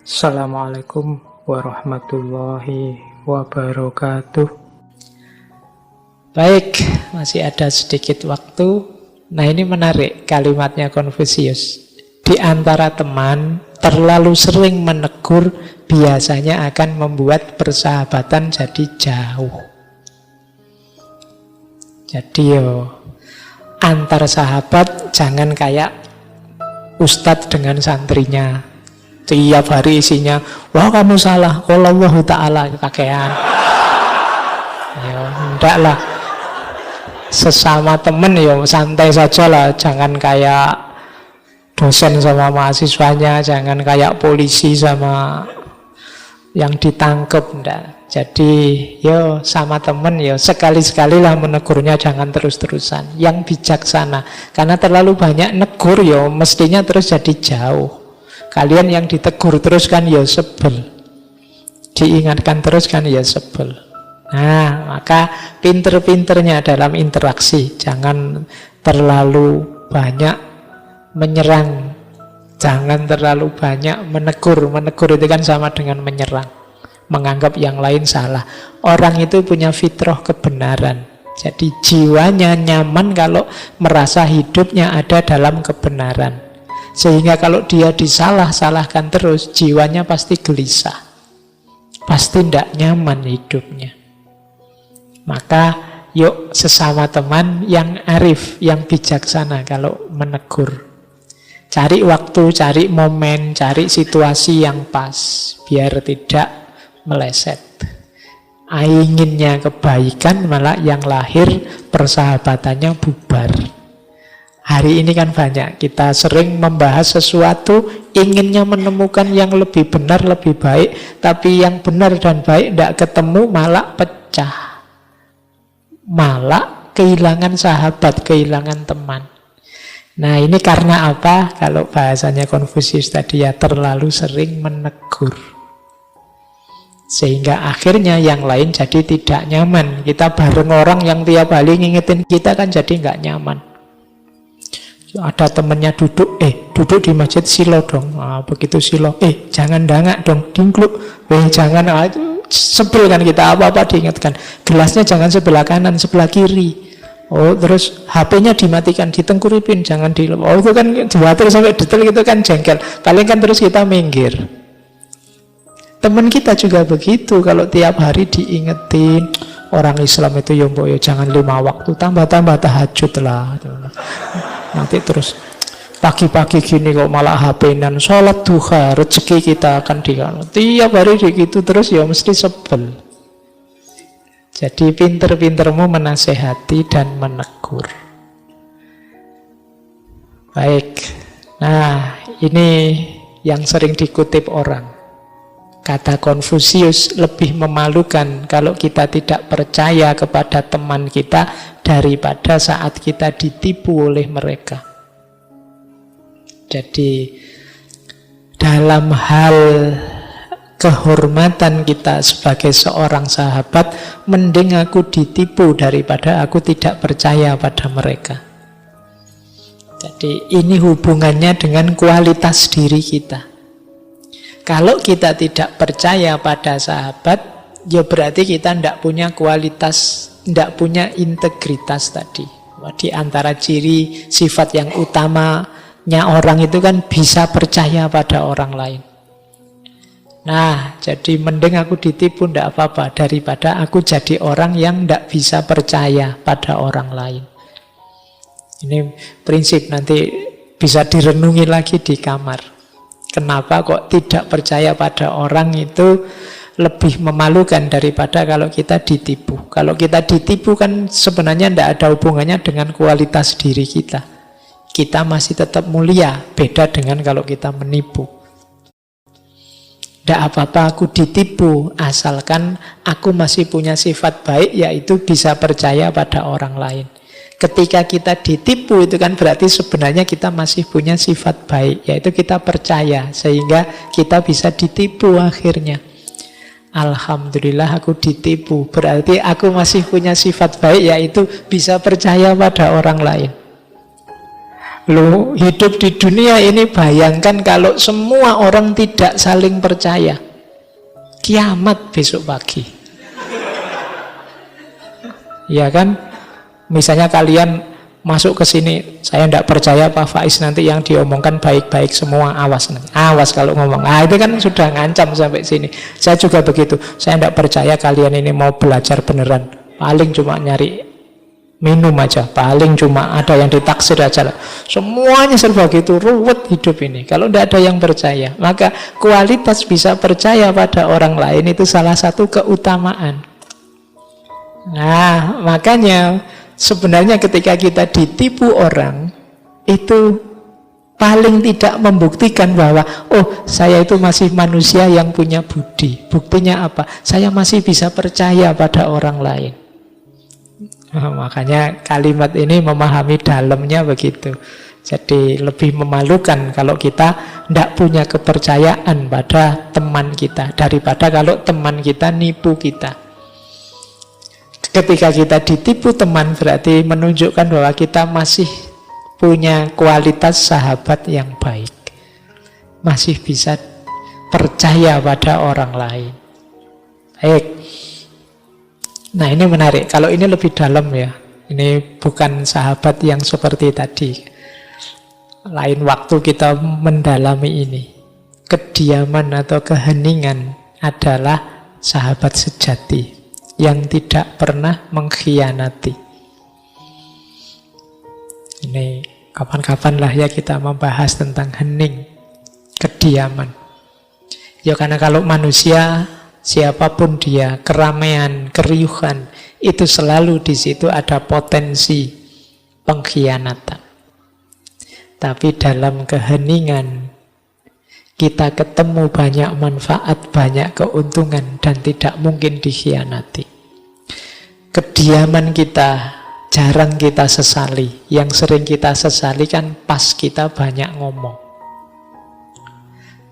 Assalamualaikum warahmatullahi wabarakatuh. Baik, masih ada sedikit waktu. Nah, ini menarik kalimatnya Konfusius. Di antara teman, terlalu sering menegur biasanya akan membuat persahabatan jadi jauh. Jadi antar sahabat jangan kayak ustadz dengan santrinya. Tiap hari isinya, wah kamu salah, Allahu Ta'ala, kakean. Ya, enggak lah. Sesama temen ya santai saja lah. Jangan kayak dosen sama mahasiswanya, jangan kayak polisi sama yang ditangkep, enggak. Jadi yo sama temen yo sekali-sekali lah menegurnya, jangan terus-terusan. Yang bijaksana, karena terlalu banyak negur yo mestinya terus jadi jauh. Kalian yang ditegur terus kan ya sebel, diingatkan terus kan ya sebel. Nah, maka pinter-pinternya dalam interaksi, jangan terlalu banyak menyerang, jangan terlalu banyak menegur. Menegur itu kan sama dengan menyerang, menganggap yang lain salah. Orang itu punya fitrah kebenaran, jadi jiwanya nyaman kalau merasa hidupnya ada dalam kebenaran. Sehingga kalau dia disalah-salahkan terus, jiwanya pasti gelisah, pasti tidak nyaman hidupnya. Maka yuk sesama teman yang arif, yang bijaksana kalau menegur. Cari waktu, cari momen, cari situasi yang pas, biar tidak meleset. Inginnya kebaikan, malah yang lahir persahabatannya bubar. Hari ini kan banyak, kita sering membahas sesuatu, inginnya menemukan yang lebih benar, lebih baik, tapi yang benar dan baik tidak ketemu, malah pecah, malah kehilangan sahabat, kehilangan teman. Nah, ini karena apa? Kalau bahasanya Konfusius tadi ya, terlalu sering menegur, sehingga akhirnya yang lain jadi tidak nyaman. Kita bareng orang yang tiap hari ngingetin kita kan jadi nggak nyaman. Ada temennya duduk di masjid silo dong. Begitu silo, jangan dangak dong, dingkluk. Jangan, sebel kan kita, apa-apa diingatkan. Gelasnya jangan sebelah kanan, sebelah kiri. Terus HP-nya dimatikan, ditengkuripin, jangan di. Itu kan diwatir sampai detail, itu kan jengkel. Paling kan terus kita minggir. Teman kita juga begitu, kalau tiap hari diingetin. Orang Islam itu ya jangan 5 waktu, tambah-tambah tahajud lah. Nanti terus pagi-pagi gini kok malah HP-nan, sholat duha, rezeki kita akan tiap hari begitu terus ya mesti sebel. Jadi pinter-pintermu menasehati dan menegur. Baik, nah ini yang sering dikutip orang. Kata Konfusius, lebih memalukan kalau kita tidak percaya kepada teman kita daripada saat kita ditipu oleh mereka. Jadi dalam hal kehormatan kita sebagai seorang sahabat, mending aku ditipu daripada aku tidak percaya pada mereka. Jadi ini hubungannya dengan kualitas diri kita. Kalau kita tidak percaya pada sahabat, ya berarti kita tidak punya kualitas, tidak punya integritas tadi. Di antara ciri sifat yang utamanya orang itu kan bisa percaya pada orang lain. Nah, jadi mending aku ditipu tidak apa-apa daripada aku jadi orang yang tidak bisa percaya pada orang lain. Ini prinsip, nanti bisa direnungi lagi di kamar. Kenapa kok tidak percaya pada orang itu lebih memalukan daripada kalau kita ditipu. Kalau kita ditipu kan sebenarnya tidak ada hubungannya dengan kualitas diri kita. Kita masih tetap mulia, beda dengan kalau kita menipu. Tidak apa-apa aku ditipu, asalkan aku masih punya sifat baik, yaitu bisa percaya pada orang lain. Ketika kita ditipu itu kan berarti sebenarnya kita masih punya sifat baik, yaitu kita percaya, sehingga kita bisa ditipu akhirnya. Alhamdulillah aku ditipu, berarti aku masih punya sifat baik, yaitu bisa percaya pada orang lain. Lu hidup di dunia ini, bayangkan kalau semua orang tidak saling percaya. Kiamat besok pagi. Ya kan? Misalnya kalian masuk ke sini, saya tidak percaya Pak Faiz nanti yang diomongkan baik-baik semua, awas nanti. Awas kalau ngomong. Itu kan sudah ngancam sampai sini. Saya juga begitu. Saya tidak percaya kalian ini mau belajar beneran. Paling cuma nyari minum aja, paling cuma ada yang ditaksir aja. Semuanya serba gitu, ruwet hidup ini. Kalau tidak ada yang percaya, maka kualitas bisa percaya pada orang lain itu salah satu keutamaan. Nah, makanya sebenarnya ketika kita ditipu orang, itu paling tidak membuktikan bahwa oh, saya itu masih manusia yang punya budi. Buktinya apa? Saya masih bisa percaya pada orang lain. Makanya kalimat ini memahami dalamnya begitu. Jadi lebih memalukan kalau kita tidak punya kepercayaan pada teman kita daripada kalau teman kita nipu kita. Ketika kita ditipu teman, berarti menunjukkan bahwa kita masih punya kualitas sahabat yang baik, masih bisa percaya pada orang lain. Baik. Nah, ini menarik. Kalau ini lebih dalam ya. Ini bukan sahabat yang seperti tadi. Lain waktu kita mendalami ini. Kediaman atau keheningan adalah sahabat sejati yang tidak pernah mengkhianati. Ini kapan-kapan lah ya kita membahas tentang hening, kediaman. Ya karena kalau manusia, siapapun dia, keramaian, keriuhan, itu selalu di situ ada potensi pengkhianatan. Tapi dalam keheningan, kita ketemu banyak manfaat, banyak keuntungan, dan tidak mungkin dikhianati. Kediaman kita jarang kita sesali. Yang sering kita sesali kan pas kita banyak ngomong.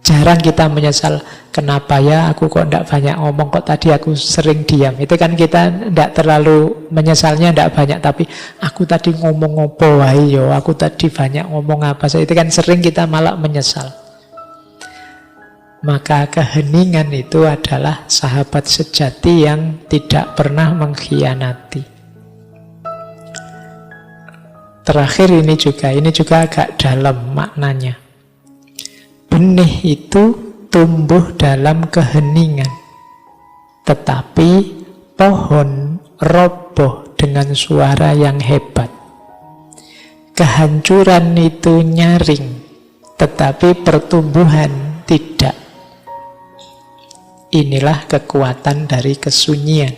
Jarang kita menyesal, kenapa ya aku kok tidak banyak ngomong, kok tadi aku sering diam. Itu kan kita tidak terlalu menyesalnya, tidak banyak. Tapi aku tadi ngomong apa wae yo, aku tadi banyak ngomong apa. Itu kan sering kita malah menyesal. Maka keheningan itu adalah sahabat sejati yang tidak pernah mengkhianati. Terakhir ini juga agak dalam maknanya. Benih itu tumbuh dalam keheningan, tetapi pohon roboh dengan suara yang hebat. Kehancuran itu nyaring, tetapi pertumbuhan tidak. Inilah kekuatan dari kesunyian.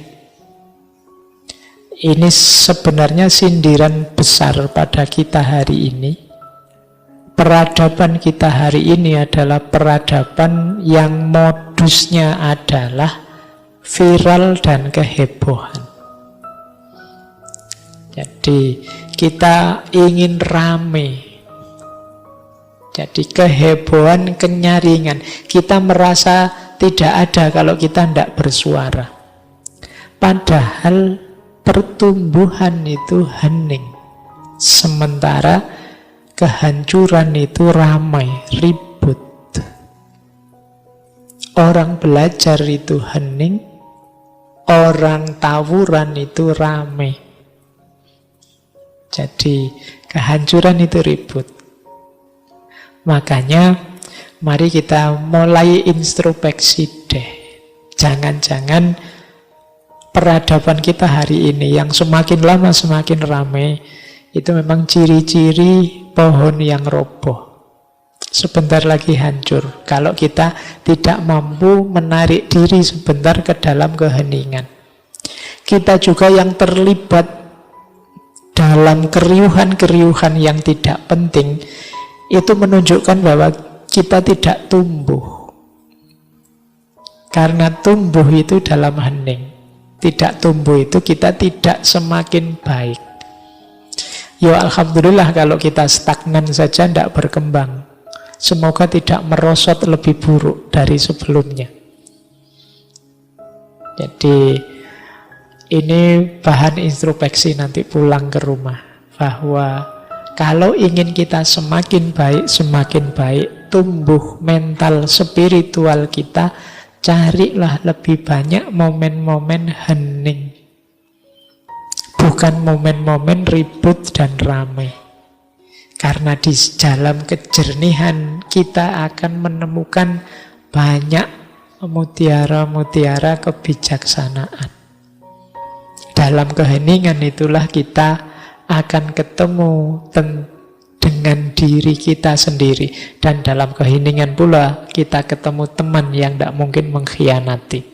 Ini sebenarnya sindiran besar pada kita hari ini. Peradaban kita hari ini adalah peradaban yang modusnya adalah viral dan kehebohan. Jadi kita ingin rame. Jadi kehebohan, kenyaringan. Kita merasa tidak ada kalau kita tidak bersuara. Padahal pertumbuhan itu hening. Sementara kehancuran itu ramai, ribut. Orang belajar itu hening, orang tawuran itu ramai. Jadi kehancuran itu ribut. Makanya mari kita mulai introspeksi deh. Jangan-jangan peradaban kita hari ini yang semakin lama semakin ramai, itu memang ciri-ciri pohon yang roboh. Sebentar lagi hancur kalau kita tidak mampu menarik diri sebentar ke dalam keheningan. Kita juga yang terlibat dalam keriuhan-keriuhan yang tidak penting, itu menunjukkan bahwa kita tidak tumbuh. Karena tumbuh itu dalam hening. Tidak tumbuh itu kita tidak semakin baik. Ya alhamdulillah kalau kita stagnan saja, tidak berkembang. Semoga tidak merosot lebih buruk dari sebelumnya. Jadi ini bahan introspeksi nanti pulang ke rumah. Bahwa Kalau ingin kita semakin baik, tumbuh mental spiritual kita, carilah lebih banyak momen-momen hening. Bukan momen-momen ribut dan ramai. Karena di dalam kejernihan kita akan menemukan banyak mutiara-mutiara kebijaksanaan. Dalam keheningan itulah kita akan ketemu dengan diri kita sendiri. Dan dalam keheningan pula kita ketemu teman yang tidak mungkin mengkhianati.